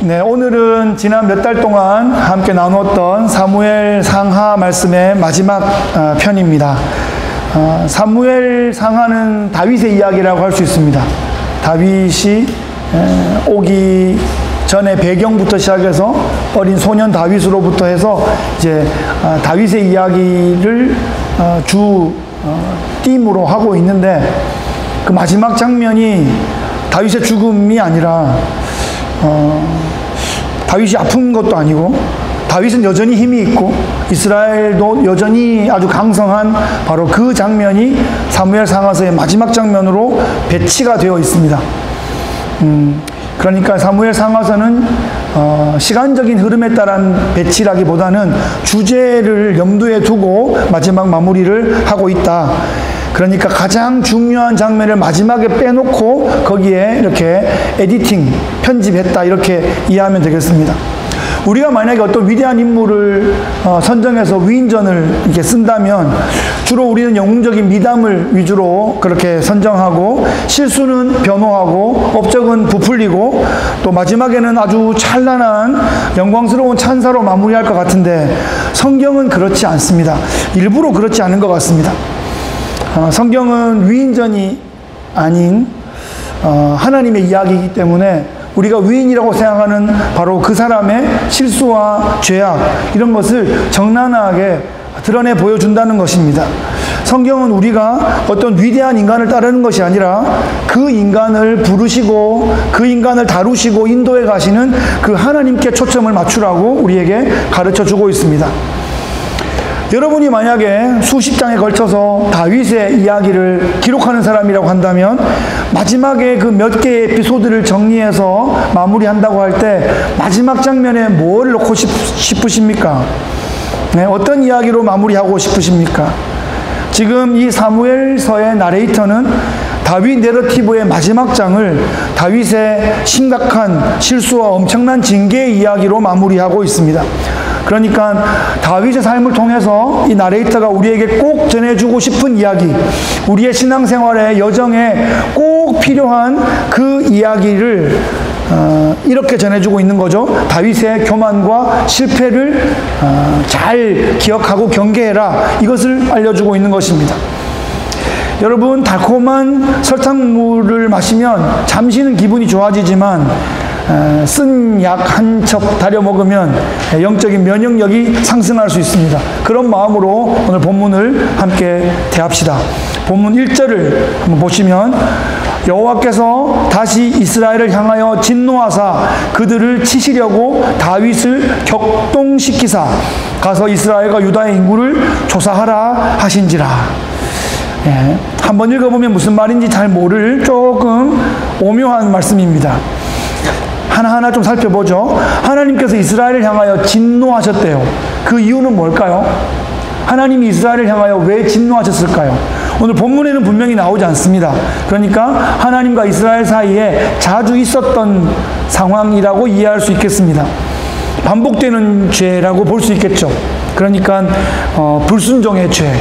네, 오늘은 지난 몇 달 동안 함께 나누었던 사무엘 상하 말씀의 마지막 편입니다. 사무엘 상하는 다윗의 이야기라고 할 수 있습니다. 다윗이 오기 전에 배경부터 시작해서 어린 소년 다윗으로부터 해서 이제 다윗의 이야기를 주 띠으로 하고 있는데, 그 마지막 장면이 다윗의 죽음이 아니라 다윗이 아픈 것도 아니고, 다윗은 여전히 힘이 있고 이스라엘도 여전히 아주 강성한 바로 그 장면이 사무엘 상하서의 마지막 장면으로 배치가 되어 있습니다. 그러니까 사무엘 상하서는 시간적인 흐름에 따른 배치라기보다는 주제를 염두에 두고 마지막 마무리를 하고 있다. 그러니까 가장 중요한 장면을 마지막에 빼놓고 거기에 이렇게 에디팅, 편집했다, 이렇게 이해하면 되겠습니다. 우리가 만약에 어떤 위대한 인물을 선정해서 위인전을 이렇게 쓴다면 주로 우리는 영웅적인 미담을 위주로 그렇게 선정하고, 실수는 변호하고 업적은 부풀리고 또 마지막에는 아주 찬란한 영광스러운 찬사로 마무리할 것 같은데, 성경은 그렇지 않습니다. 일부러 그렇지 않은 것 같습니다. 성경은 위인전이 아닌 하나님의 이야기이기 때문에 우리가 위인이라고 생각하는 바로 그 사람의 실수와 죄악, 이런 것을 적나라하게 드러내 보여준다는 것입니다. 성경은 우리가 어떤 위대한 인간을 따르는 것이 아니라 그 인간을 부르시고 그 인간을 다루시고 인도해 가시는 그 하나님께 초점을 맞추라고 우리에게 가르쳐 주고 있습니다. 여러분이 만약에 수십 장에 걸쳐서 다윗의 이야기를 기록하는 사람이라고 한다면 마지막에 그 몇 개의 에피소드를 정리해서 마무리한다고 할 때 마지막 장면에 뭘 넣고 싶으십니까? 네, 어떤 이야기로 마무리하고 싶으십니까? 지금 이 사무엘서의 나레이터는 다윗 내러티브의 마지막 장을 다윗의 심각한 실수와 엄청난 징계의 이야기로 마무리하고 있습니다. 그러니까 다윗의 삶을 통해서 이 나레이터가 우리에게 꼭 전해주고 싶은 이야기, 우리의 신앙생활의 여정에 꼭 필요한 그 이야기를 이렇게 전해주고 있는 거죠. 다윗의 교만과 실패를 잘 기억하고 경계해라, 이것을 알려주고 있는 것입니다. 여러분, 달콤한 설탕물을 마시면 잠시는 기분이 좋아지지만 쓴 약 한 첩 다려 먹으면 영적인 면역력이 상승할 수 있습니다. 그런 마음으로 오늘 본문을 함께 대합시다. 본문 1절을 한번 보시면, 여호와께서 다시 이스라엘을 향하여 진노하사 그들을 치시려고 다윗을 격동시키사 가서 이스라엘과 유다의 인구를 조사하라 하신지라. 예, 한번 읽어보면 무슨 말인지 잘 모를 조금 오묘한 말씀입니다. 하나하나 좀 살펴보죠. 하나님께서 이스라엘을 향하여 진노하셨대요. 그 이유는 뭘까요? 하나님이 이스라엘을 향하여 왜 진노하셨을까요? 오늘 본문에는 분명히 나오지 않습니다. 그러니까 하나님과 이스라엘 사이에 자주 있었던 상황이라고 이해할 수 있겠습니다. 반복되는 죄라고 볼 수 있겠죠. 그러니까 불순종의 죄,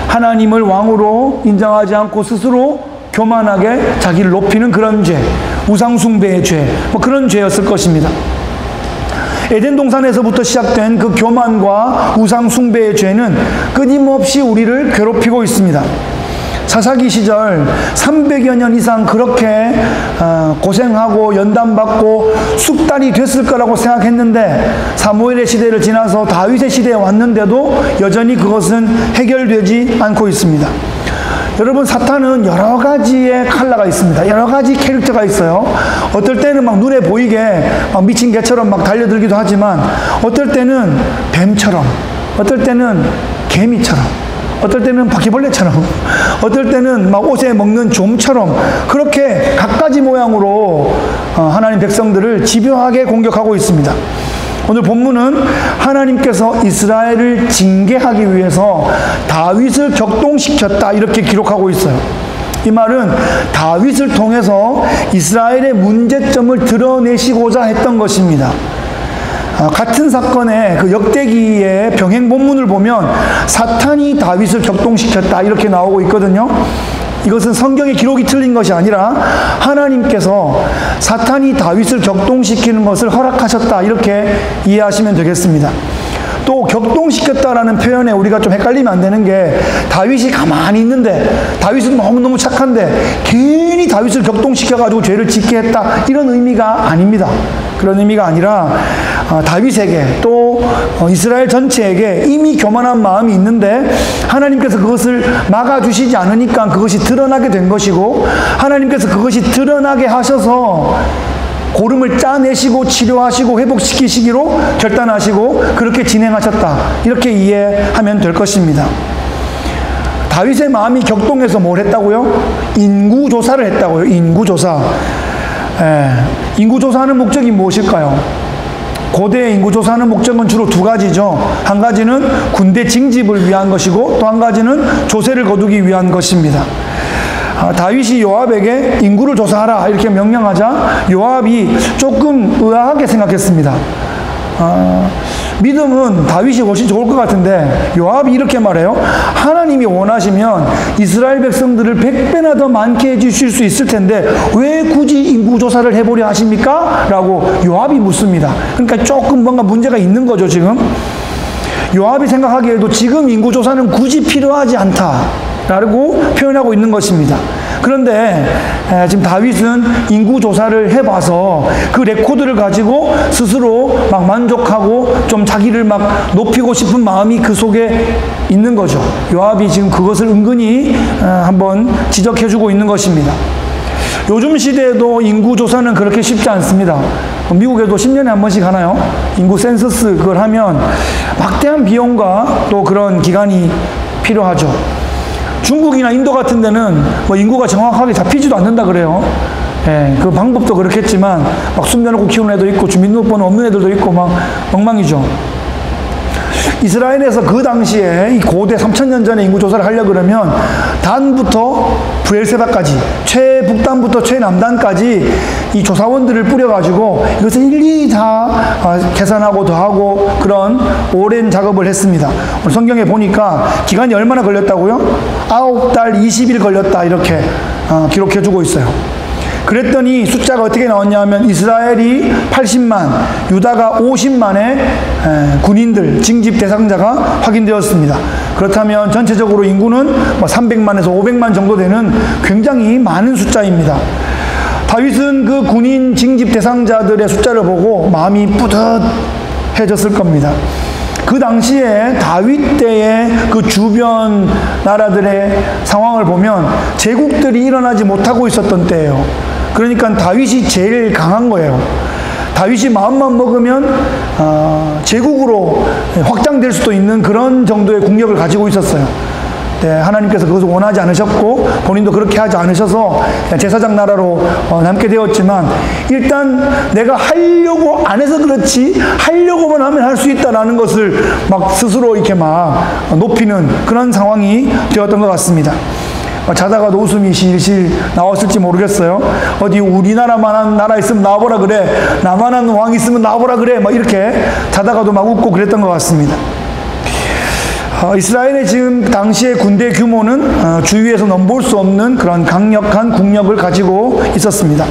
하나님을 왕으로 인정하지 않고 스스로 교만하게 자기를 높이는 그런 죄, 우상숭배의 죄, 그런 죄였을 것입니다. 에덴 동산에서부터 시작된 그 교만과 우상숭배의 죄는 끊임없이 우리를 괴롭히고 있습니다. 사사기 시절 300여 년 이상 그렇게 고생하고 연단받고 숙달이 됐을 거라고 생각했는데, 사무엘의 시대를 지나서 다윗의 시대에 왔는데도 여전히 그것은 해결되지 않고 있습니다. 여러분, 사탄은 여러 가지의 컬러가 있습니다. 여러 가지 캐릭터가 있어요. 어떨 때는 막 눈에 보이게 막 미친 개처럼 막 달려들기도 하지만, 어떨 때는 뱀처럼, 어떨 때는 개미처럼, 어떨 때는 바퀴벌레처럼, 어떨 때는 막 옷에 먹는 좀처럼, 그렇게 갖가지 모양으로 하나님 백성들을 집요하게 공격하고 있습니다. 오늘 본문은 하나님께서 이스라엘을 징계하기 위해서 다윗을 격동시켰다, 이렇게 기록하고 있어요. 이 말은 다윗을 통해서 이스라엘의 문제점을 드러내시고자 했던 것입니다. 같은 사건의 그 역대기의 병행 본문을 보면 사탄이 다윗을 격동시켰다, 이렇게 나오고 있거든요. 이것은 성경의 기록이 틀린 것이 아니라 하나님께서 사탄이 다윗을 격동시키는 것을 허락하셨다, 이렇게 이해하시면 되겠습니다. 또 격동시켰다라는 표현에 우리가 좀 헷갈리면 안 되는 게, 다윗이 가만히 있는데, 다윗은 너무너무 착한데 괜히 다윗을 격동시켜가지고 죄를 짓게 했다, 이런 의미가 아닙니다. 그런 의미가 아니라 다윗에게 또 이스라엘 전체에게 이미 교만한 마음이 있는데 하나님께서 그것을 막아주시지 않으니까 그것이 드러나게 된 것이고, 하나님께서 그것이 드러나게 하셔서 고름을 짜내시고 치료하시고 회복시키시기로 결단하시고 그렇게 진행하셨다, 이렇게 이해하면 될 것입니다. 다윗의 마음이 격동해서 뭘 했다고요? 인구조사를 했다고요. 인구조사. 인구조사하는 목적이 무엇일까요? 고대의 인구조사하는 목적은 주로 두 가지죠. 한 가지는 군대 징집을 위한 것이고, 또 한 가지는 조세를 거두기 위한 것입니다. 다윗이 요압에게 인구를 조사하라 이렇게 명령하자 요압이 조금 의아하게 생각했습니다. 믿음은 다윗이 훨씬 좋을 것 같은데 요압이 이렇게 말해요. 하나님이 원하시면 이스라엘 백성들을 100배나 더 많게 해주실 수 있을 텐데 왜 굳이 인구조사를 해보려 하십니까? 라고 요압이 묻습니다. 그러니까 조금 뭔가 문제가 있는 거죠, 지금. 요압이 생각하기에도 지금 인구조사는 굳이 필요하지 않다 라고 표현하고 있는 것입니다. 그런데 지금 다윗은 인구조사를 해봐서 그 레코드를 가지고 스스로 막 만족하고 좀 자기를 막 높이고 싶은 마음이 그 속에 있는 거죠. 요압이 지금 그것을 은근히 한번 지적해주고 있는 것입니다. 요즘 시대에도 인구조사는 그렇게 쉽지 않습니다. 미국에도 10년에 한 번씩 하나요? 인구 센서스 그걸 하면 막대한 비용과 또 그런 기간이 필요하죠. 중국이나 인도 같은 데는 뭐 인구가 정확하게 잡히지도 않는다 그래요. 그 방법도 그렇겠지만 막 숨겨놓고 키우는 애도 있고 주민등록번호 없는 애들도 있고 막 엉망이죠. 이스라엘에서 그 당시에 이 고대 3000년 전에 인구조사를 하려고 그러면 단부터 브엘세바까지, 최북단부터 최남단까지 이 조사원들을 뿌려가지고 이것을 일일이 다 계산하고 더하고 그런 오랜 작업을 했습니다. 오늘 성경에 보니까 기간이 얼마나 걸렸다고요? 9달 20일 걸렸다, 이렇게 기록해주고 있어요. 그랬더니 숫자가 어떻게 나왔냐 하면 이스라엘이 80만, 유다가 50만의 군인들, 징집 대상자가 확인되었습니다. 그렇다면 전체적으로 인구는 뭐 300만에서 500만 정도 되는 굉장히 많은 숫자입니다. 다윗은 그 군인 징집 대상자들의 숫자를 보고 마음이 뿌듯해졌을 겁니다. 그 당시에 다윗 때의 그 주변 나라들의 상황을 보면 제국들이 일어나지 못하고 있었던 때예요. 그러니까 다윗이 제일 강한 거예요. 다윗이 마음만 먹으면 제국으로 확장될 수도 있는 그런 정도의 국력을 가지고 있었어요. 네, 하나님께서 그것을 원하지 않으셨고 본인도 그렇게 하지 않으셔서 제사장 나라로 남게 되었지만, 일단 내가 하려고 안 해서 그렇지 하려고만 하면 할 수 있다라는 것을 막 스스로 이렇게 막 높이는 그런 상황이 되었던 것 같습니다. 자다가도 웃음이 실실 나왔을지 모르겠어요. 어디 우리나라만한 나라 있으면 나와보라 그래, 나만한 왕 있으면 나와보라 그래, 막 이렇게 자다가도 막 웃고 그랬던 것 같습니다. 이스라엘의 지금 당시의 군대 규모는 주위에서 넘볼 수 없는 그런 강력한 국력을 가지고 있었습니다.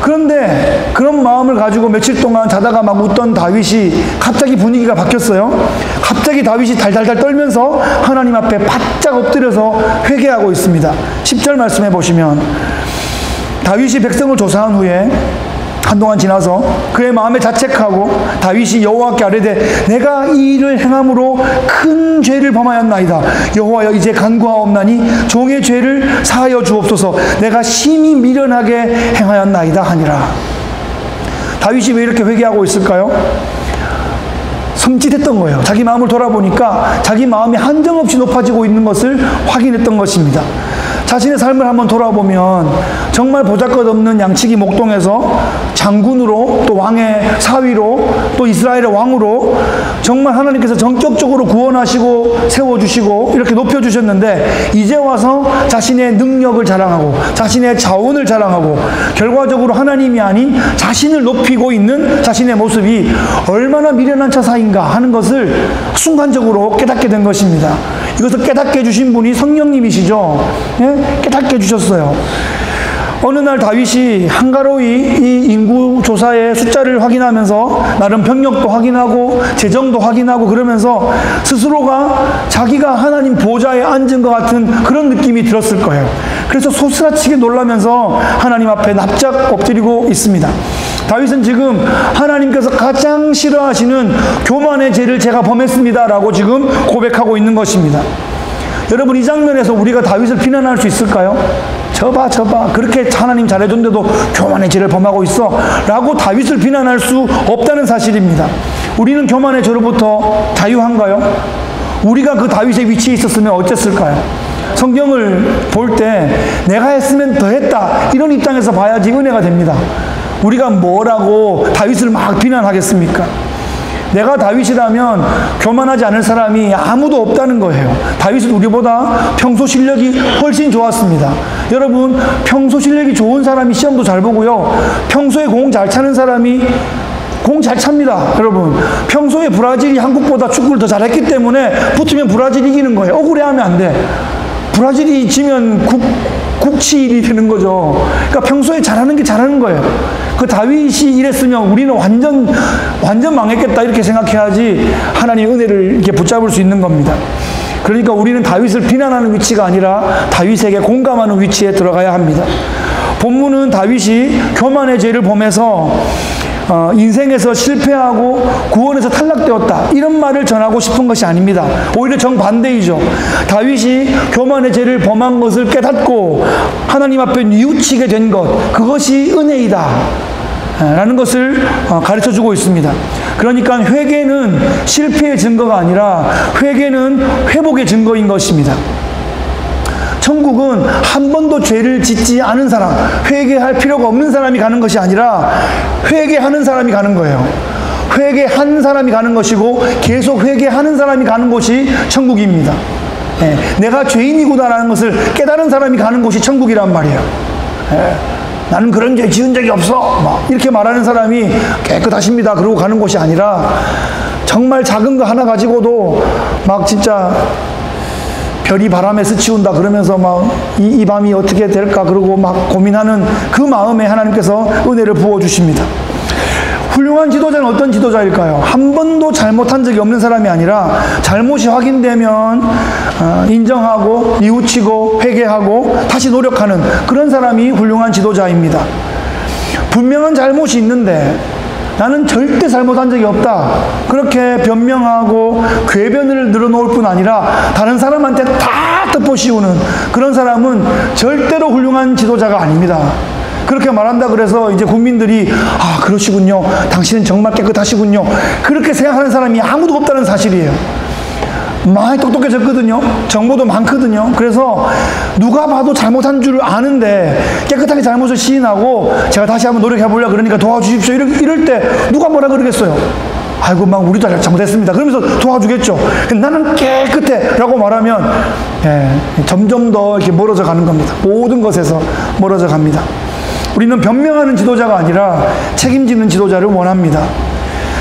그런데 그런 마음을 가지고 며칠 동안 자다가 막 웃던 다윗이 갑자기 분위기가 바뀌었어요. 갑자기 다윗이 달달달 떨면서 하나님 앞에 바짝 엎드려서 회개하고 있습니다. 10절 말씀해 보시면, 다윗이 백성을 조사한 후에 한동안 지나서 그의 마음에 자책하고 다윗이 여호와께 아뢰되 내가 이 일을 행함으로 큰 죄를 범하였나이다. 여호와여 이제 간구하옵나니 종의 죄를 사하여 주옵소서. 내가 심히 미련하게 행하였나이다 하니라. 다윗이 왜 이렇게 회개하고 있을까요? 섬찟했던 거예요. 자기 마음을 돌아보니까 자기 마음이 한정없이 높아지고 있는 것을 확인했던 것입니다. 자신의 삶을 한번 돌아보면 정말 보잘것없는 양치기 목동에서 장군으로, 또 왕의 사위로, 또 이스라엘의 왕으로 정말 하나님께서 전격적으로 구원하시고 세워주시고 이렇게 높여주셨는데, 이제 와서 자신의 능력을 자랑하고 자신의 자원을 자랑하고 결과적으로 하나님이 아닌 자신을 높이고 있는 자신의 모습이 얼마나 미련한 처사인가 하는 것을 순간적으로 깨닫게 된 것입니다. 이것을 깨닫게 해주신 분이 성령님이시죠. 예? 깨닫게 해주셨어요. 어느 날 다윗이 한가로이 이 인구 조사의 숫자를 확인하면서 나름 병력도 확인하고 재정도 확인하고 그러면서 스스로가 자기가 하나님 보좌에 앉은 것 같은 그런 느낌이 들었을 거예요. 그래서 소스라치게 놀라면서 하나님 앞에 납작 엎드리고 있습니다. 다윗은 지금 하나님께서 가장 싫어하시는 교만의 죄를 제가 범했습니다 라고 지금 고백하고 있는 것입니다. 여러분, 이 장면에서 우리가 다윗을 비난할 수 있을까요? 저봐 그렇게 하나님 잘해줬는데도 교만의 죄를 범하고 있어 라고 다윗을 비난할 수 없다는 사실입니다. 우리는 교만의 죄로부터 자유한가요? 우리가 그 다윗의 위치에 있었으면 어땠을까요? 성경을 볼 때 내가 했으면 더 했다 이런 입장에서 봐야지 은혜가 됩니다. 우리가 뭐라고 다윗을 막 비난하겠습니까? 내가 다윗이라면 교만하지 않을 사람이 아무도 없다는 거예요. 다윗은 우리보다 평소 실력이 훨씬 좋았습니다. 여러분, 평소 실력이 좋은 사람이 시험도 잘 보고요, 평소에 공 잘 차는 사람이 공 잘 찹니다. 여러분, 평소에 브라질이 한국보다 축구를 더 잘했기 때문에 붙으면 브라질이 이기는 거예요. 억울해하면 안 돼. 브라질이 지면 국치일이 되는 거죠. 그러니까 평소에 잘하는 게 잘하는 거예요. 그 다윗이 이랬으면 우리는 완전 망했겠다 이렇게 생각해야지 하나님의 은혜를 이렇게 붙잡을 수 있는 겁니다. 그러니까 우리는 다윗을 비난하는 위치가 아니라 다윗에게 공감하는 위치에 들어가야 합니다. 본문은 다윗이 교만의 죄를 범해서 인생에서 실패하고 구원에서 탈락되었다 이런 말을 전하고 싶은 것이 아닙니다. 오히려 정반대이죠. 다윗이 교만의 죄를 범한 것을 깨닫고 하나님 앞에 뉘우치게 된 것, 그것이 은혜이다 라는 것을 가르쳐주고 있습니다. 그러니까 회개는 실패의 증거가 아니라 회개는 회복의 증거인 것입니다. 천국은 한 번도 죄를 짓지 않은 사람, 회개할 필요가 없는 사람이 가는 것이 아니라 회개하는 사람이 가는 거예요. 회개한 사람이 가는 것이고 계속 회개하는 사람이 가는 곳이 천국입니다. 내가 죄인이구나라는 것을 깨달은 사람이 가는 곳이 천국이란 말이에요. 나는 그런 죄 지은 적이 없어 막 이렇게 말하는 사람이 깨끗하십니다 그러고 가는 곳이 아니라 정말 작은 거 하나 가지고도 막 진짜 별이 바람에 스치운다 그러면서 막 이 밤이 어떻게 될까 그러고 막 고민하는 그 마음에 하나님께서 은혜를 부어주십니다. 훌륭한 지도자는 어떤 지도자일까요? 한 번도 잘못한 적이 없는 사람이 아니라 잘못이 확인되면 인정하고 뉘우치고 회개하고 다시 노력하는 그런 사람이 훌륭한 지도자입니다. 분명한 잘못이 있는데 나는 절대 잘못한 적이 없다 그렇게 변명하고 궤변을 늘어놓을 뿐 아니라 다른 사람한테 다 덮어씌우는 그런 사람은 절대로 훌륭한 지도자가 아닙니다. 그렇게 말한다 그래서 이제 국민들이 아 그러시군요, 당신은 정말 깨끗하시군요 그렇게 생각하는 사람이 아무도 없다는 사실이에요. 많이 똑똑해졌거든요. 정보도 많거든요. 그래서 누가 봐도 잘못한 줄 아는데 깨끗하게 잘못을 시인하고 제가 다시 한번 노력해보려고 그러니까 도와주십시오 이럴 때 누가 뭐라 그러겠어요? 아이고 막 우리도 잘못했습니다 그러면서 도와주겠죠. 나는 깨끗해 라고 말하면 점점 더 이렇게 멀어져 가는 겁니다. 모든 것에서 멀어져 갑니다. 우리는 변명하는 지도자가 아니라 책임지는 지도자를 원합니다.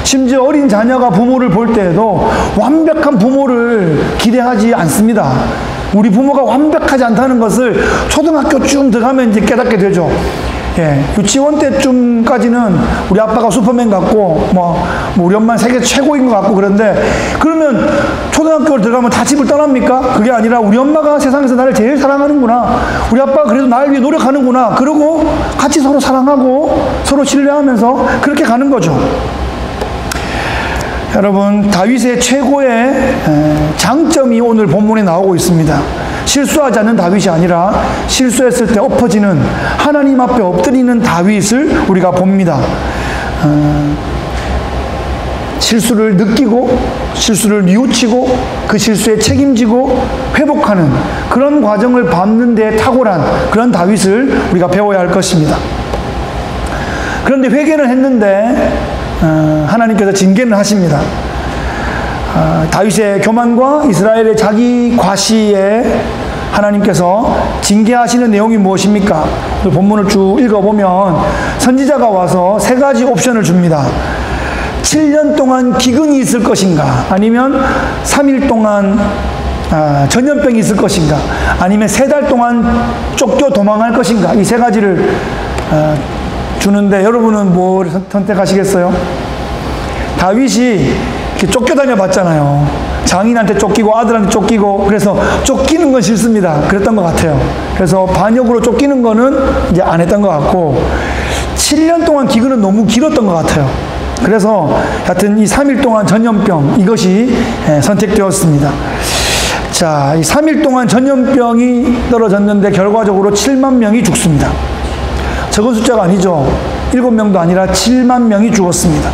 심지어 어린 자녀가 부모를 볼 때에도 완벽한 부모를 기대하지 않습니다. 우리 부모가 완벽하지 않다는 것을 초등학교쯤 들어가면 이제 깨닫게 되죠. 유치원 때쯤까지는 우리 아빠가 슈퍼맨 같고 우리 엄마는 세계 최고인 것 같고 그러면 초등학교를 들어가면 다 집을 떠납니까? 그게 아니라 우리 엄마가 세상에서 나를 제일 사랑하는구나, 우리 아빠가 그래도 나를 위해 노력하는구나, 그러고 같이 서로 사랑하고 서로 신뢰하면서 그렇게 가는 거죠. 여러분, 다윗의 최고의 장점이 오늘 본문에 나오고 있습니다. 실수하지 않는 다윗이 아니라 실수했을 때 엎어지는, 하나님 앞에 엎드리는 다윗을 우리가 봅니다. 실수를 느끼고 실수를 뉘우치고 그 실수에 책임지고 회복하는 그런 과정을 밟는 데 탁월한 그런 다윗을 우리가 배워야 할 것입니다. 그런데 회개는 했는데 하나님께서 징계는 하십니다. 다윗의 교만과 이스라엘의 자기 과시에 하나님께서 징계하시는 내용이 무엇입니까? 본문을 쭉 읽어보면 선지자가 와서 세 가지 옵션을 줍니다. 7년 동안 기근이 있을 것인가, 아니면 3일 동안 전염병이 있을 것인가, 아니면 3달 동안 쫓겨 도망할 것인가, 이 세 가지를 주는데 여러분은 뭘 선택하시겠어요? 다윗이 쫓겨다녀 봤잖아요. 장인한테 쫓기고 아들한테 쫓기고, 그래서 쫓기는 건 싫습니다. 그랬던 것 같아요. 그래서 반역으로 쫓기는 거는 이제 안 했던 것 같고, 7년 동안 기근은 너무 길었던 것 같아요. 그래서 하여튼 이 3일 동안 전염병, 이것이 선택되었습니다. 자, 이 3일 동안 전염병이 떨어졌는데 결과적으로 7만 명이 죽습니다. 적은 숫자가 아니죠. 7명도 아니라 7만 명이 죽었습니다.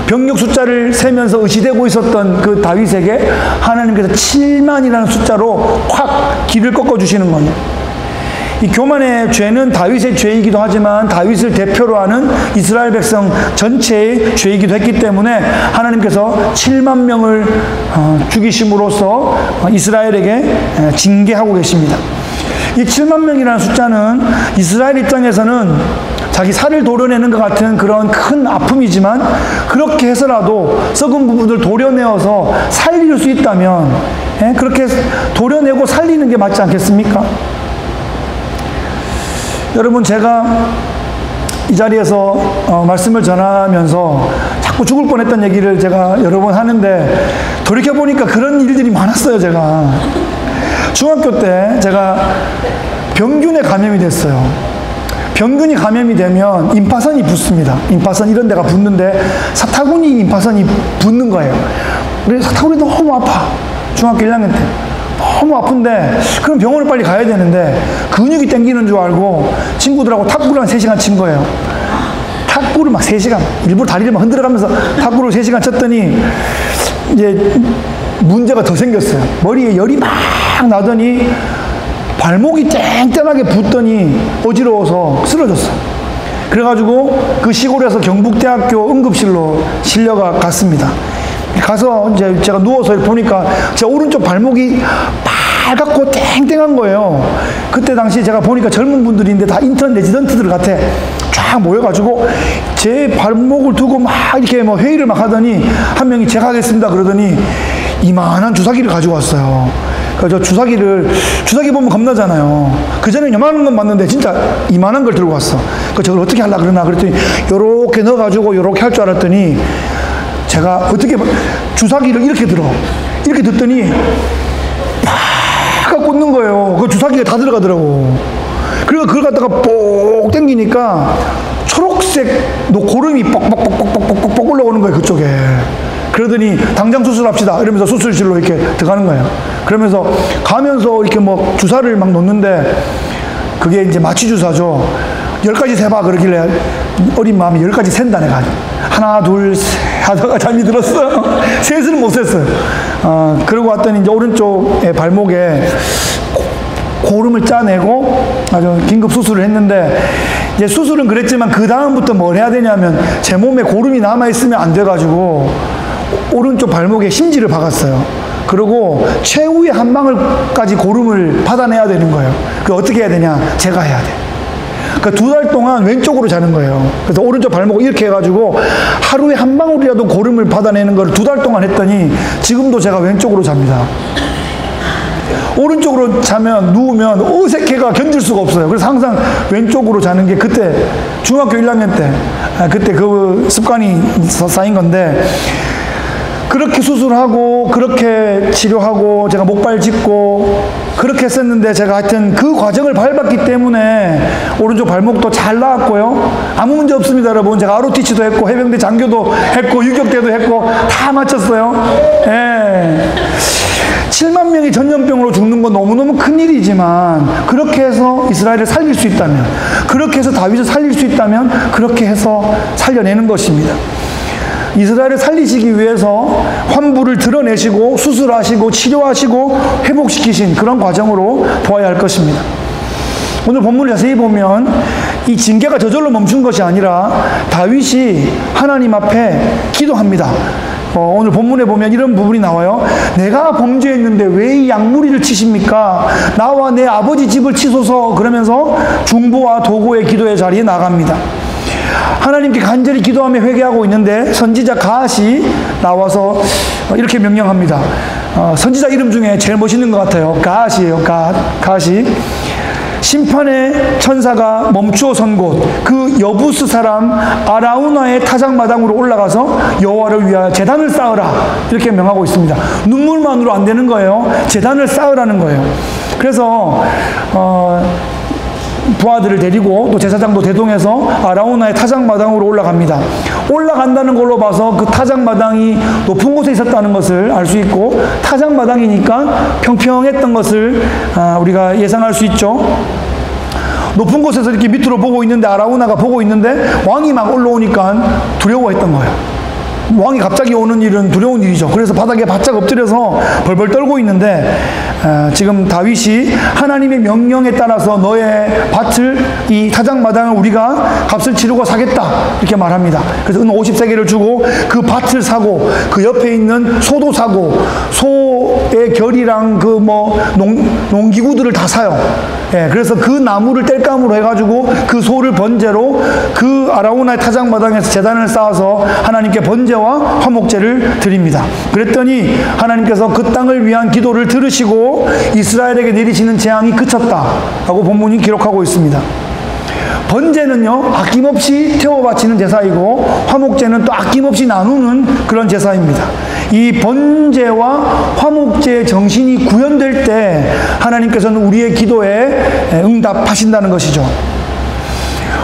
병력 숫자를 세면서 의시되고 있었던 그 다윗에게 하나님께서 7만이라는 숫자로 확 길을 꺾어주시는 거예요. 이 교만의 죄는 다윗의 죄이기도 하지만 다윗을 대표로 하는 이스라엘 백성 전체의 죄이기도 했기 때문에 하나님께서 7만 명을 죽이심으로써 이스라엘에게 징계하고 계십니다. 이 7만 명이라는 숫자는 이스라엘 입장에서는 자기 살을 도려내는 것 같은 그런 큰 아픔이지만, 그렇게 해서라도 썩은 부분을 도려내어서 살릴 수 있다면 그렇게 도려내고 살리는 게 맞지 않겠습니까? 여러분, 제가 이 자리에서 말씀을 전하면서 자꾸 죽을 뻔했던 얘기를 제가 여러 번 하는데, 돌이켜보니까 그런 일들이 많았어요. 제가 중학교 때 제가 병균에 감염이 됐어요. 병균이 감염이 되면 임파선이 붙습니다. 임파선 이런 데가 붙는데 사타구니 임파선이 붙는 거예요. 그래서 사타구니 너무 아파. 중학교 1학년 때 너무 아픈데, 그럼 병원을 빨리 가야 되는데 근육이 땡기는 줄 알고 친구들하고 탁구를 한 3시간 친 거예요. 탁구를 막 3시간, 일부러 다리를 막 흔들어가면서 탁구를 3시간 쳤더니 이제 문제가 더 생겼어요. 머리에 열이 막 나더니 발목이 땡땡하게 붓더니 어지러워서 쓰러졌어요. 그래가지고 그 시골에서 경북대학교 응급실로 실려가 갔습니다. 가서 이제 제가 누워서 보니까 제 오른쪽 발목이 빨갛고 땡땡한 거예요. 그때 당시 제가 보니까 젊은 분들인데 다 인턴 레지던트들 같아. 쫙 모여가지고 제 발목을 두고 막 이렇게 뭐 회의를 막 하더니 한 명이 제가 하겠습니다 그러더니 이만한 주사기를 가지고 왔어요. 그래서 주사기 보면 겁나잖아요. 그전에 요만한 건 봤는데 진짜 이만한 걸 들고 왔어. 그 저걸 어떻게 하려고 그러나 그랬더니 요렇게 넣어가지고 요렇게 할 줄 알았더니, 제가 어떻게 주사기를 이렇게 이렇게 듣더니 팍 꽂는 거예요. 그 주사기가 다 들어가더라고. 그리고 그걸 갖다가 뽁 당기니까 초록색 고름이 뻑뻑뻑뻑뻑뻑 올라오는 거예요, 그쪽에. 그러더니 당장 수술합시다 이러면서 수술실로 이렇게 들어가는 거예요. 그러면서 가면서 이렇게 뭐 주사를 막 놓는데, 그게 이제 마취 주사죠. 10가지 세봐 그러길래 어린 마음에 10가지 센다 내가. 하나 둘 셋 하다가 잠이 들었어. 셋은 못 셌어요. 그러고 왔더니 이제 오른쪽 발목에 고름을 짜내고 아주 긴급 수술을 했는데, 이제 수술은 그랬지만 그 다음부터 뭘 해야 되냐면 제 몸에 고름이 남아있으면 안 돼가지고 오른쪽 발목에 심지를 박았어요. 그리고 최후의 한 방울까지 고름을 받아내야 되는 거예요. 그 어떻게 해야 되냐? 제가 해야 돼. 그러니까 2달 동안 왼쪽으로 자는 거예요. 그래서 오른쪽 발목을 이렇게 해가지고 하루에 한 방울이라도 고름을 받아내는 걸 2달 동안 했더니 지금도 제가 왼쪽으로 잡니다. 오른쪽으로 자면, 누우면 어색해가 견딜 수가 없어요. 그래서 항상 왼쪽으로 자는 게 그때 중학교 1학년 때 그때 그 습관이 쌓인 건데, 그렇게 수술하고 그렇게 치료하고 제가 목발 짚고 그렇게 했었는데, 제가 하여튼 그 과정을 밟았기 때문에 오른쪽 발목도 잘 나왔고요. 아무 문제 없습니다, 여러분. 제가 ROTC도 했고 해병대 장교도 했고 유격대도 했고 다 마쳤어요. 예. 7만 명이 전염병으로 죽는 건 너무너무 큰일이지만, 그렇게 해서 이스라엘을 살릴 수 있다면, 그렇게 해서 다윗을 살릴 수 있다면 그렇게 해서 살려내는 것입니다. 이스라엘을 살리시기 위해서 환부를 드러내시고 수술하시고 치료하시고 회복시키신 그런 과정으로 보아야 할 것입니다. 오늘 본문을 자세히 보면 이 징계가 저절로 멈춘 것이 아니라 다윗이 하나님 앞에 기도합니다. 오늘 본문에 보면 이런 부분이 나와요. 내가 범죄했는데 왜 이 양무리를 치십니까? 나와 내 아버지 집을 치소서. 그러면서 중보와 도고의 기도의 자리에 나갑니다. 하나님께 간절히 기도하며 회개하고 있는데 선지자 갓이 나와서 이렇게 명령합니다. 선지자 이름 중에 제일 멋있는 것 같아요. 갓이에요. 갓이 심판의 천사가 멈추어 선 곳 그 여부스 사람 아라우나의 타작마당으로 올라가서 여호와를 위하여 제단을 쌓으라 이렇게 명하고 있습니다. 눈물만으로 안 되는 거예요. 제단을 쌓으라는 거예요. 그래서 부하들을 데리고 또 제사장도 대동해서 아라우나의 타작마당으로 올라갑니다. 올라간다는 걸로 봐서 그 타작마당이 높은 곳에 있었다는 것을 알 수 있고, 타작마당이니까 평평했던 것을 우리가 예상할 수 있죠. 높은 곳에서 이렇게 밑으로 보고 있는데, 아라우나가 보고 있는데 왕이 막 올라오니까 두려워했던 거예요. 왕이 갑자기 오는 일은 두려운 일이죠. 그래서 바닥에 바짝 엎드려서 벌벌 떨고 있는데, 지금 다윗이 하나님의 명령에 따라서 너의 밭을, 이 타작마당을 우리가 값을 치르고 사겠다 이렇게 말합니다. 그래서 은 50세겔을 주고 그 밭을 사고 그 옆에 있는 소도 사고 소의 결이랑 그 농기구들을 다 사요. 그래서 그 나무를 땔감으로 해가지고 그 소를 번제로 그 아라우나의 타작마당에서 제단을 쌓아서 하나님께 번제와 화목제를 드립니다. 그랬더니 하나님께서 그 땅을 위한 기도를 들으시고 이스라엘에게 내리시는 재앙이 그쳤다라고 본문이 기록하고 있습니다. 번제는요, 아낌없이 태워 바치는 제사이고, 화목제는 또 아낌없이 나누는 그런 제사입니다. 이 번제와 화목제의 정신이 구현될 때 하나님께서는 우리의 기도에 응답하신다는 것이죠.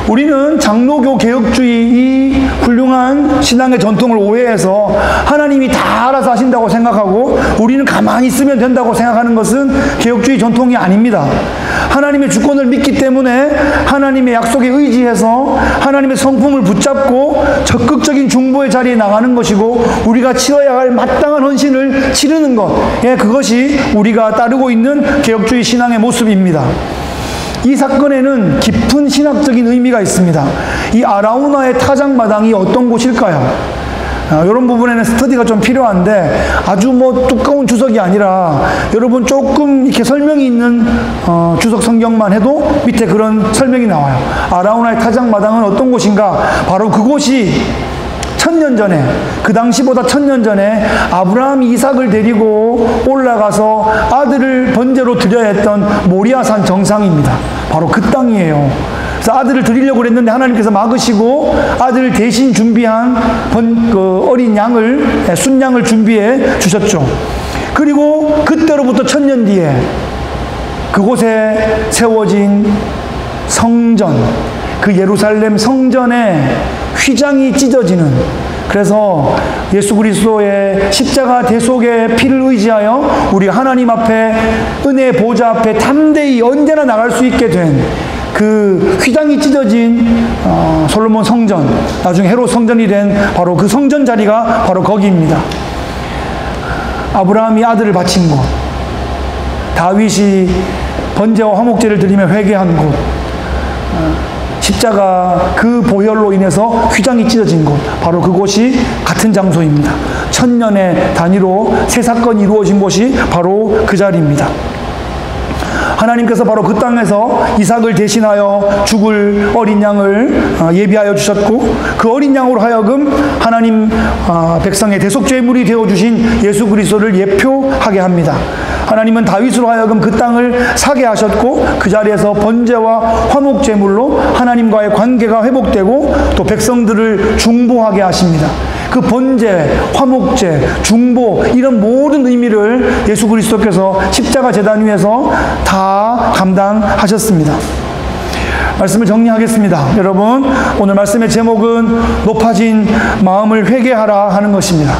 우리는 장로교 개혁주의 이 훌륭한 신앙의 전통을 오해해서 하나님이 다 알아서 하신다고 생각하고 우리는 가만히 있으면 된다고 생각하는 것은 개혁주의 전통이 아닙니다. 하나님의 주권을 믿기 때문에 하나님의 약속에 의지해서 하나님의 성품을 붙잡고 적극적인 중보의 자리에 나가는 것이고, 우리가 치러야 할 마땅한 헌신을 치르는 것, 그것이 우리가 따르고 있는 개혁주의 신앙의 모습입니다. 이 사건에는 깊은 신학적인 의미가 있습니다. 이 아라우나의 타작마당이 어떤 곳일까요? 이런 부분에는 스터디가 좀 필요한데, 아주 두꺼운 주석이 아니라 여러분 조금 이렇게 설명이 있는 주석 성경만 해도 밑에 그런 설명이 나와요. 아라우나의 타작마당은 어떤 곳인가? 바로 그곳이 1000년 전에, 그 당시보다 1000년 전에 아브라함이 이삭을 데리고 올라가서 아들을 번제로 드려야 했던 모리아산 정상입니다. 바로 그 땅이에요. 그래서 아들을 드리려고 그랬는데 하나님께서 막으시고 아들을 대신 준비한 어린 양을, 순양을 준비해 주셨죠. 그리고 그때로부터 1000년 뒤에 그곳에 세워진 성전, 그 예루살렘 성전에 휘장이 찢어지는, 그래서 예수 그리스도의 십자가 대속의 피를 의지하여 우리 하나님 앞에, 은혜의 보좌 앞에 담대히 언제나 나갈 수 있게 된 그 휘장이 찢어진 솔로몬 성전, 나중에 헤롯 성전이 된 바로 그 성전 자리가 바로 거기입니다. 아브라함이 아들을 바친 곳, 다윗이 번제와 화목제를 드리며 회개한 곳, 십자가 그 보혈로 인해서 휘장이 찢어진 곳, 바로 그곳이 같은 장소입니다. 1000년의 단위로 새 사건이 이루어진 곳이 바로 그 자리입니다. 하나님께서 바로 그 땅에서 이삭을 대신하여 죽을 어린 양을 예비하여 주셨고, 그 어린 양으로 하여금 하나님 백성의 대속죄물이 되어주신 예수 그리스도를 예표하게 합니다. 하나님은 다윗으로 하여금 그 땅을 사게 하셨고, 그 자리에서 번제와 화목제물로 하나님과의 관계가 회복되고 또 백성들을 중보하게 하십니다. 그 번제, 화목제, 중보, 이런 모든 의미를 예수 그리스도께서 십자가 제단 위에서 다 감당하셨습니다. 말씀을 정리하겠습니다. 여러분, 오늘 말씀의 제목은 높아진 마음을 회개하라 하는 것입니다.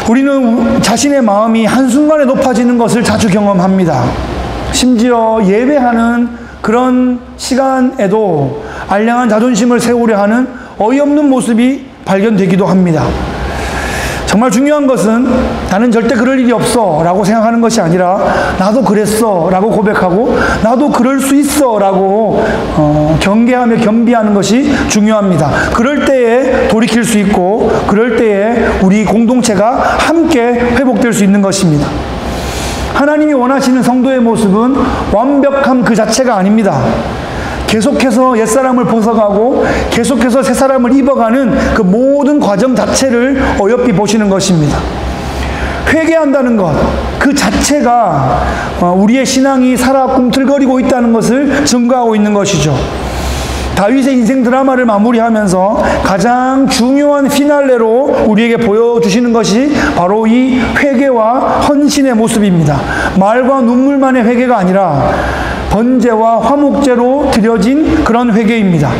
우리는 자신의 마음이 한순간에 높아지는 것을 자주 경험합니다. 심지어 예배하는 그런 시간에도 알량한 자존심을 세우려 하는 어이없는 모습이 발견되기도 합니다. 정말 중요한 것은 나는 절대 그럴 일이 없어 라고 생각하는 것이 아니라 나도 그랬어 라고 고백하고 나도 그럴 수 있어 라고 경계하며 겸비하는 것이 중요합니다. 그럴 때에 돌이킬 수 있고 그럴 때에 우리 공동체가 함께 회복될 수 있는 것입니다. 하나님이 원하시는 성도의 모습은 완벽함 그 자체가 아닙니다. 계속해서 옛사람을 벗어가고 계속해서 새사람을 입어가는 그 모든 과정 자체를 어여삐 보시는 것입니다. 회개한다는 것, 그 자체가 우리의 신앙이 살아 꿈틀거리고 있다는 것을 증거하고 있는 것이죠. 다윗의 인생 드라마를 마무리하면서 가장 중요한 피날레로 우리에게 보여주시는 것이 바로 이 회개와 헌신의 모습입니다. 말과 눈물만의 회개가 아니라 번제와 화목제로 드려진 그런 회개입니다.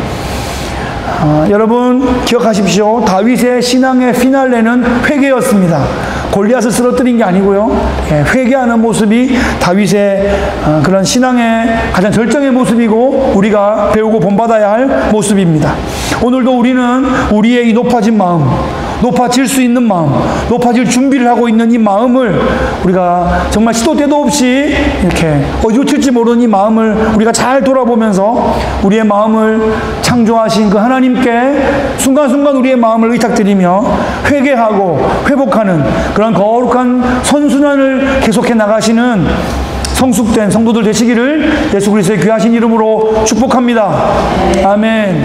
여러분 기억하십시오. 다윗의 신앙의 피날레는 회개였습니다. 골리앗을 쓰러뜨린 게 아니고요. 회개하는 모습이 다윗의 그런 신앙의 가장 절정의 모습이고 우리가 배우고 본받아야 할 모습입니다. 오늘도 우리는 우리의 이 높아진 마음, 높아질 수 있는 마음, 높아질 준비를 하고 있는 이 마음을 우리가 정말 시도 때도 없이 이렇게 어디로 튈지 모르는 이 마음을 우리가 잘 돌아보면서 우리의 마음을 창조하신 그 하나님께 순간순간 우리의 마음을 의탁드리며 회개하고 회복하는 그런 거룩한 선순환을 계속해 나가시는 성숙된 성도들 되시기를 예수 그리스도의 귀하신 이름으로 축복합니다. 아멘.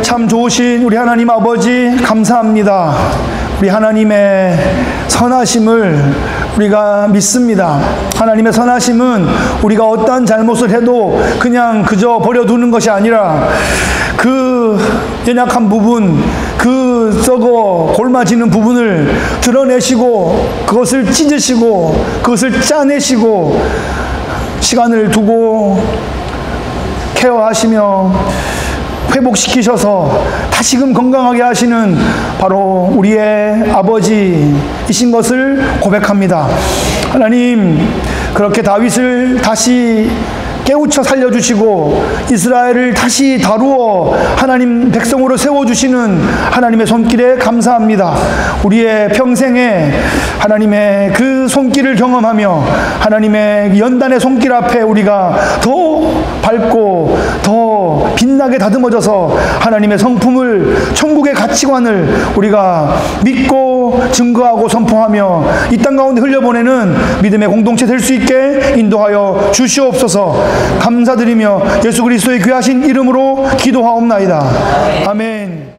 참 좋으신 우리 하나님 아버지 감사합니다. 우리 하나님의 선하심을 우리가 믿습니다. 하나님의 선하심은 우리가 어떠한 잘못을 해도 그냥 그저 버려두는 것이 아니라 그 연약한 부분, 그 썩어 골마지는 부분을 드러내시고 그것을 찢으시고 그것을 짜내시고 시간을 두고 케어하시며 회복시키셔서 다시금 건강하게 하시는 바로 우리의 아버지이신 것을 고백합니다. 하나님, 그렇게 다윗을 다시 깨우쳐 살려주시고 이스라엘을 다시 다루어 하나님 백성으로 세워주시는 하나님의 손길에 감사합니다. 우리의 평생에 하나님의 그 손길을 경험하며 하나님의 연단의 손길 앞에 우리가 더 밝고 더 빛나게 다듬어져서 하나님의 성품을, 천국의 가치관을 우리가 믿고 증거하고 선포하며 이 땅 가운데 흘려보내는 믿음의 공동체 될 수 있게 인도하여 주시옵소서. 감사드리며 예수 그리스도의 귀하신 이름으로 기도하옵나이다. 아멘.